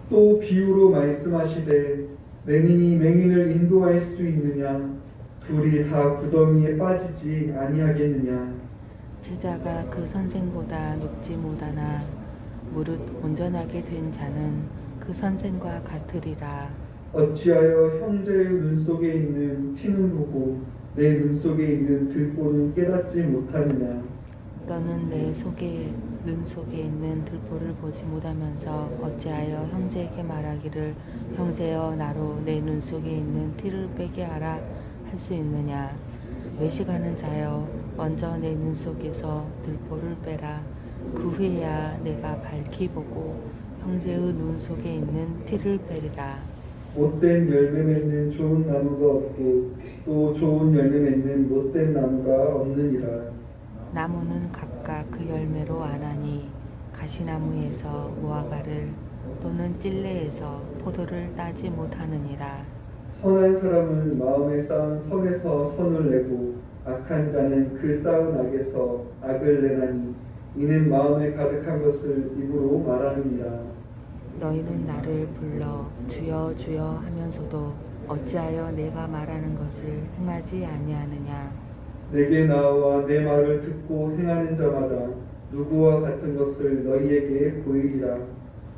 또 비유로 말씀하시되 맹인이 맹인을 인도할 수 있느냐? 둘이 다 구덩이에 빠지지 아니하겠느냐? 제자가 그 선생보다 높지 못하나 무릇 온전하게 된 자는 그 선생과 같으리라. 어찌하여 형제의 눈 속에 있는 티는 보고 내 눈 속에 있는 들보는 깨닫지 못하느냐? 너는 내 눈 속에 있는 들보를 보지 못하면서 어찌하여 형제에게 말하기를 형제여 나로 내 눈 속에 있는 티를 빼게 하라 할 수 있느냐? 외식하는 자여 먼저 내 눈 속에서 들보를 빼라. 그 후에야 내가 밝히 보고 형제의 눈 속에 있는 티를 빼리라. 못된 열매 맺는 좋은 나무가 없고 또 좋은 열매 맺는 못된 나무가 없느니라. 나무는 각각 그 열매로 아나니 가시나무에서 무화과를 또는 찔레에서 포도를 따지 못하느니라. 선한 사람은 마음에 쌓은 선에서 선을 내고 악한 자는 그 쌓은 악에서 악을 내나니 이는 마음에 가득한 것을 입으로 말하느니라. 너희는 나를 불러 주여 주여 하면서도 어찌하여 내가 말하는 것을 행하지 아니하느냐? 내게 나와 내 말을 듣고 행하는 자마다 누구와 같은 것을 너희에게 보이리라.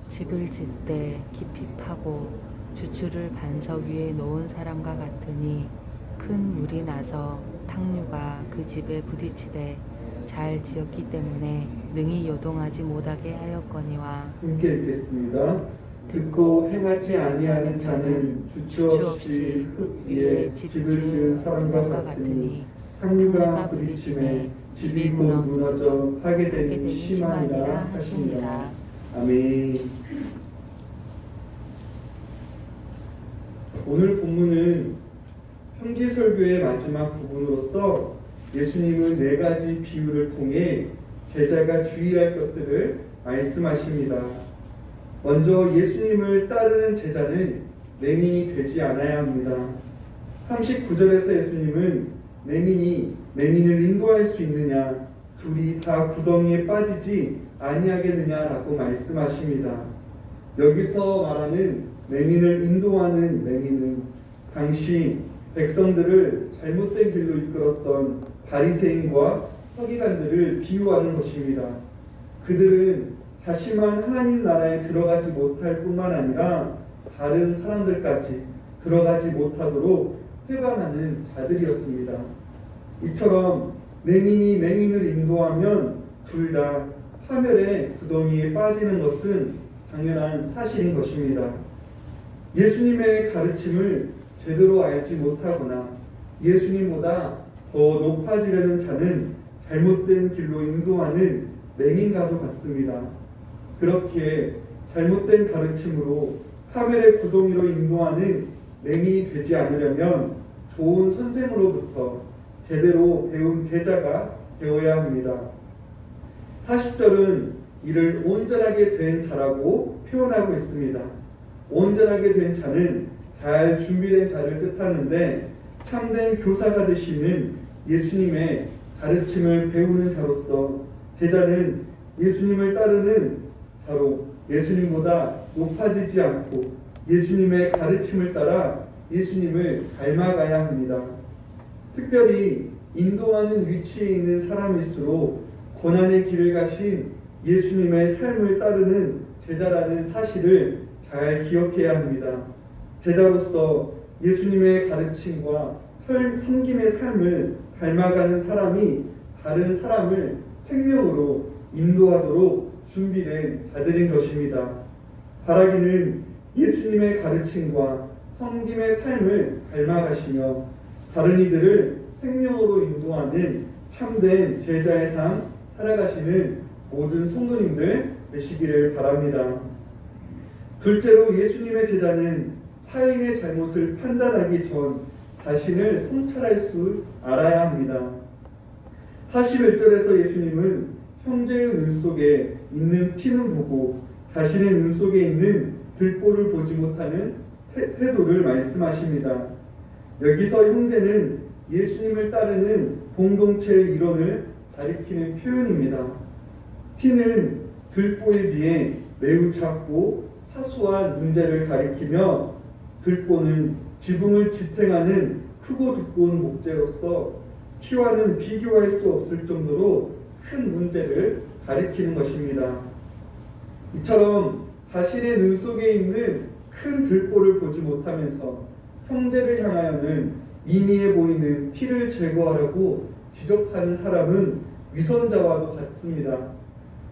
집을 짓되 깊이 파고 주추를 반석 위에 놓은 사람과 같으니 큰 물이 나서 탕류가 그 집에 부딪히되 잘 지었기 때문에 능히 요동하지 못하게 하였거니와. 함께 읽겠습니다. 듣고 행하지 아니하는 자는 주추 없이 흙 위에 집을 지은 사람과 같으니 탕류가 부딪힘에 집이 곧 무너져 파괴되니 심하니라 하시니라. 아멘. 오늘 본문은 형제설교의 마지막 부분으로서 예수님은 4가지 비유를 통해 제자가 주의할 것들을 말씀하십니다. 먼저 예수님을 따르는 제자는 맹인이 되지 않아야 합니다. 39절에서 예수님은 맹인이 맹인을 인도할 수 있느냐? 둘이 다 구덩이에 빠지지 아니하겠느냐라고 말씀하십니다. 여기서 말하는 맹인을 인도하는 맹인은 당시 백성들을 잘못된 길로 이끌었던 바리새인과 서기관들을 비유하는 것입니다. 그들은 자신만 하나님 나라에 들어가지 못할 뿐만 아니라 다른 사람들까지 들어가지 못하도록 회방하는 자들이었습니다. 이처럼 맹인이 맹인을 인도하면 둘 다 파멸의 구덩이에 빠지는 것은 당연한 사실인 것입니다. 예수님의 가르침을 제대로 알지 못하거나 예수님보다 더 높아지려는 자는 잘못된 길로 인도하는 맹인과도 같습니다. 그렇게 잘못된 가르침으로 파멸의 구덩이로 인도하는 맹인이 되지 않으려면 좋은 선생으로부터 제대로 배운 제자가 되어야 합니다. 40절은 이를 온전하게 된 자라고 표현하고 있습니다. 온전하게 된 자는 잘 준비된 자를 뜻하는데 참된 교사가 되시는 예수님의 가르침을 배우는 자로서 제자는 예수님을 따르는 자로 예수님보다 높아지지 않고 예수님의 가르침을 따라 예수님을 닮아가야 합니다. 특별히 인도하는 위치에 있는 사람일수록 고난의 길을 가신 예수님의 삶을 따르는 제자라는 사실을 잘 기억해야 합니다. 제자로서 예수님의 가르침과 섬김의 삶을 닮아가는 사람이 다른 사람을 생명으로 인도하도록 준비된 자들인 것입니다. 바라기는 예수님의 가르침과 섬김의 삶을 닮아가시며 다른 이들을 생명으로 인도하는 참된 제자의 삶 살아가시는 모든 성도님들 되시기를 바랍니다. 둘째로 예수님의 제자는 타인의 잘못을 판단하기 전 자신을 성찰할 줄 알아야 합니다. 41절에서 예수님은 형제의 눈 속에 있는 티는 보고 자신의 눈 속에 있는 들보를 보지 못하는 태도를 말씀하십니다. 여기서 형제는 예수님을 따르는 공동체의 일원을 가리키는 표현입니다. 티는 들보에 비해 매우 작고 사소한 문제를 가리키며 들보는 지붕을 지탱하는 크고 두꺼운 목재로서 키와는 비교할 수 없을 정도로 큰 문제를 가리키는 것입니다. 이처럼 자신의 눈 속에 있는 큰 들보를 보지 못하면서 형제를 향하여는 미미해 보이는 티를 제거하려고 지적하는 사람은 위선자와도 같습니다.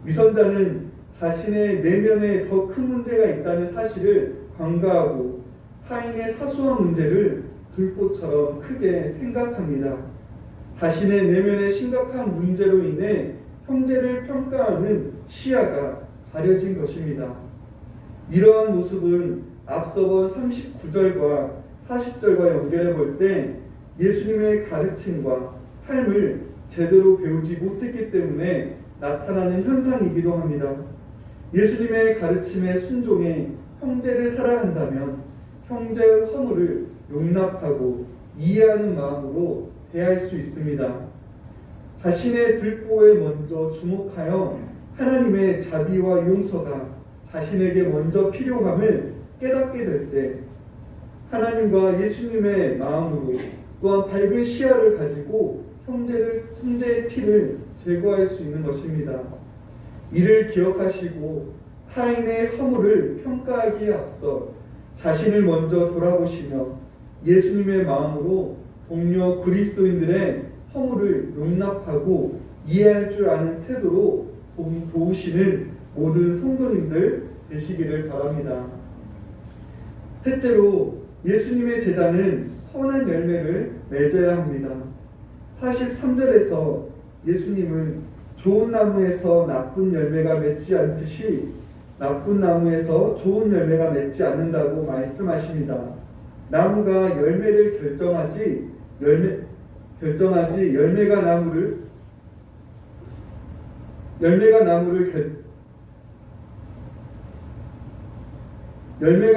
위선자는 자신의 내면에 더 큰 문제가 있다는 사실을 간과하고 타인의 사소한 문제를 들보처럼 크게 생각합니다. 자신의 내면의 심각한 문제로 인해 형제를 평가하는 시야가 가려진 것입니다. 이러한 모습은 앞서 본 39절과 40절과 연결해 볼 때 예수님의 가르침과 삶을 제대로 배우지 못했기 때문에 나타나는 현상이기도 합니다. 예수님의 가르침에 순종해 형제를 사랑한다면 형제의 허물을 용납하고 이해하는 마음으로 대할 수 있습니다. 자신의 들보에 먼저 주목하여 하나님의 자비와 용서가 자신에게 먼저 필요함을 깨닫게 될 때 하나님과 예수님의 마음으로 또한 밝은 시야를 가지고 형제의 티를 제거할 수 있는 것입니다. 이를 기억하시고 타인의 허물을 평가하기에 앞서 자신을 먼저 돌아보시며 예수님의 마음으로 동료 그리스도인들의 허물을 용납하고 이해할 줄 아는 태도로 도우시는 모든 성도님들 되시기를 바랍니다. 셋째로 예수님의 제자는 선한 열매를 맺어야 합니다. 43절에서 예수님은 좋은 나무에서 나쁜 열매가 맺지 않듯이 나쁜 나무에서 좋은 열매가 맺지 않는다고 말씀하십니다. 나무가 열매를 결정하지 열매가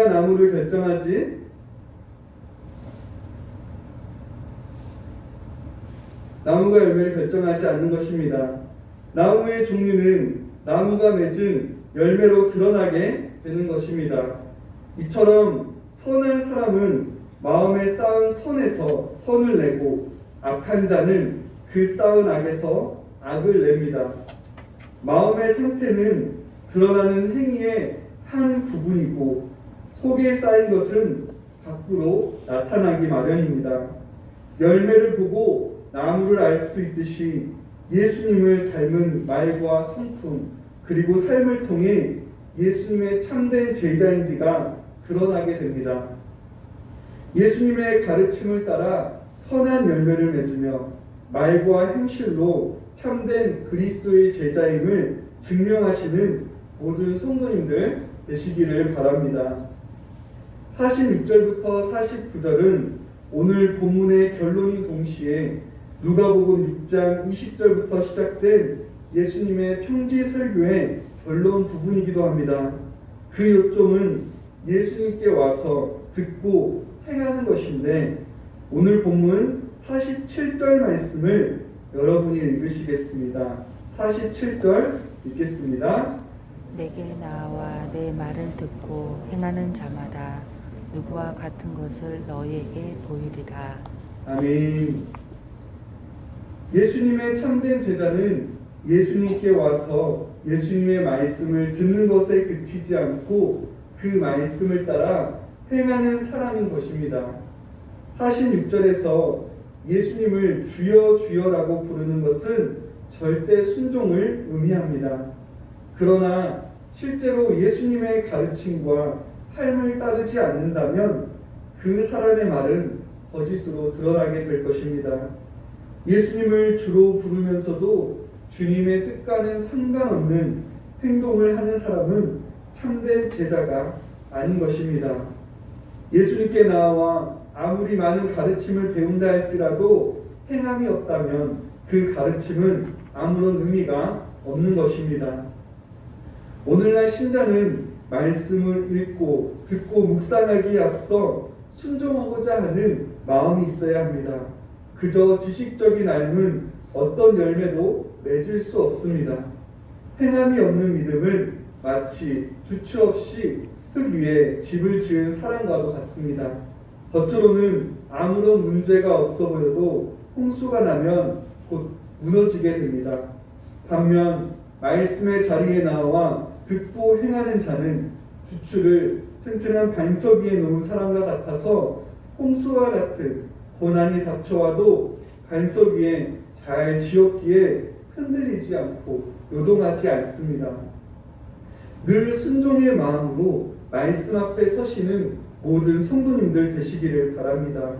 나무를 결정하지 나무가 열매를 결정하지 않는 것입니다. 나무의 종류는 나무가 맺은 열매로 드러나게 되는 것입니다. 이처럼 선한 사람은 마음에 쌓은 선에서 선을 내고 악한 자는 그 쌓은 악에서 악을 냅니다. 마음의 상태는 드러나는 행위의 한 부분이고 속에 쌓인 것은 밖으로 나타나기 마련입니다. 열매를 보고 나무를 알 수 있듯이 예수님을 닮은 말과 성품 그리고 삶을 통해 예수님의 참된 제자인지가 드러나게 됩니다. 예수님의 가르침을 따라 선한 열매를 맺으며 말과 행실로 참된 그리스도의 제자임을 증명하시는 모든 성도님들 되시기를 바랍니다. 46절부터 49절은 오늘 본문의 결론인 동시에 누가복음 6장 20절부터 시작된 예수님의 평지 설교의 결론 부분이기도 합니다. 그 요점은 예수님께 와서 듣고 행하는 것인데 오늘 본문 47절 말씀을 여러분이 읽으시겠습니다. 47절 읽겠습니다. 내게 나와 내 말을 듣고 행하는 자마다 누구와 같은 것을 너희에게 보이리라. 아멘. 예수님의 참된 제자는 예수님께 와서 예수님의 말씀을 듣는 것에 그치지 않고 그 말씀을 따라 행하는 사람인 것입니다. 46절에서 예수님을 주여 주여라고 부르는 것은 절대 순종을 의미합니다. 그러나 실제로 예수님의 가르침과 삶을 따르지 않는다면 그 사람의 말은 거짓으로 드러나게 될 것입니다. 예수님을 주로 부르면서도 주님의 뜻과는 상관없는 행동을 하는 사람은 참된 제자가 아닌 것입니다. 예수님께 나와 아무리 많은 가르침을 배운다 할지라도 행함이 없다면 그 가르침은 아무런 의미가 없는 것입니다. 오늘날 신자는 말씀을 읽고 듣고 묵상하기에 앞서 순종하고자 하는 마음이 있어야 합니다. 그저 지식적인 알면 어떤 열매도 맺을 수 없습니다. 행함이 없는 믿음은 마치 주추 없이 흙 위에 집을 지은 사람과도 같습니다. 겉으로는 아무런 문제가 없어 보여도 홍수가 나면 곧 무너지게 됩니다. 반면 말씀의 자리에 나와 듣고 행하는 자는 주축을 튼튼한 반석 위에 놓은 사람과 같아서 홍수와 같은 고난이 닥쳐와도 반석 위에 잘 지었기에 흔들리지 않고 요동하지 않습니다. 늘 순종의 마음으로 말씀 앞에 서시는 모든 성도님들 되시기를 바랍니다.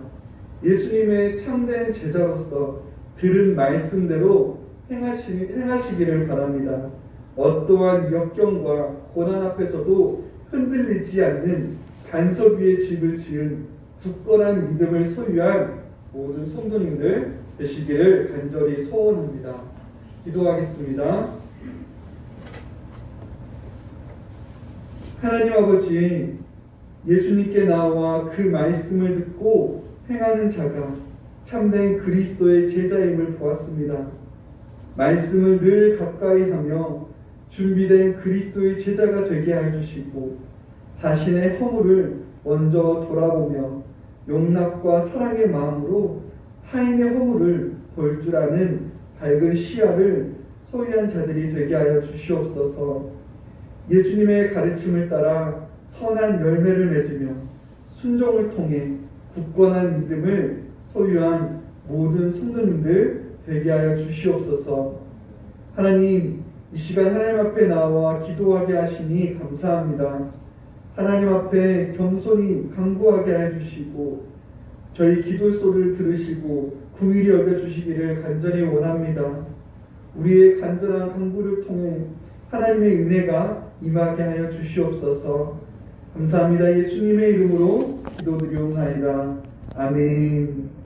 예수님의 참된 제자로서 들은 말씀대로 행하시기를 바랍니다. 어떠한 역경과 고난 앞에서도 흔들리지 않는 반석 위에 집을 지은 굳건한 믿음을 소유한 모든 성도님들 되시기를 간절히 소원합니다. 기도하겠습니다. 하나님 아버지, 예수님께 나와 그 말씀을 듣고 행하는 자가 참된 그리스도의 제자임을 보았습니다. 말씀을 늘 가까이 하며 준비된 그리스도의 제자가 되게 해주시고 자신의 허물을 먼저 돌아보며 용납과 사랑의 마음으로 타인의 허물을 볼 줄 아는 밝은 시야를 소유한 자들이 되게 하여 주시옵소서. 예수님의 가르침을 따라 선한 열매를 맺으며 순종을 통해 굳건한 믿음을 소유한 모든 성도님들 되게 하여 주시옵소서. 하나님, 이 시간 하나님 앞에 나와 기도하게 하시니 감사합니다. 하나님 앞에 겸손히 간구하게 해주시고 저희 기도 소리를 들으시고 긍휼히 여겨주시기를 간절히 원합니다. 우리의 간절한 간구를 통해 하나님의 은혜가 임하게 하여 주시옵소서. 감사합니다. 예수님의 이름으로 기도드리옵나이다. 아멘.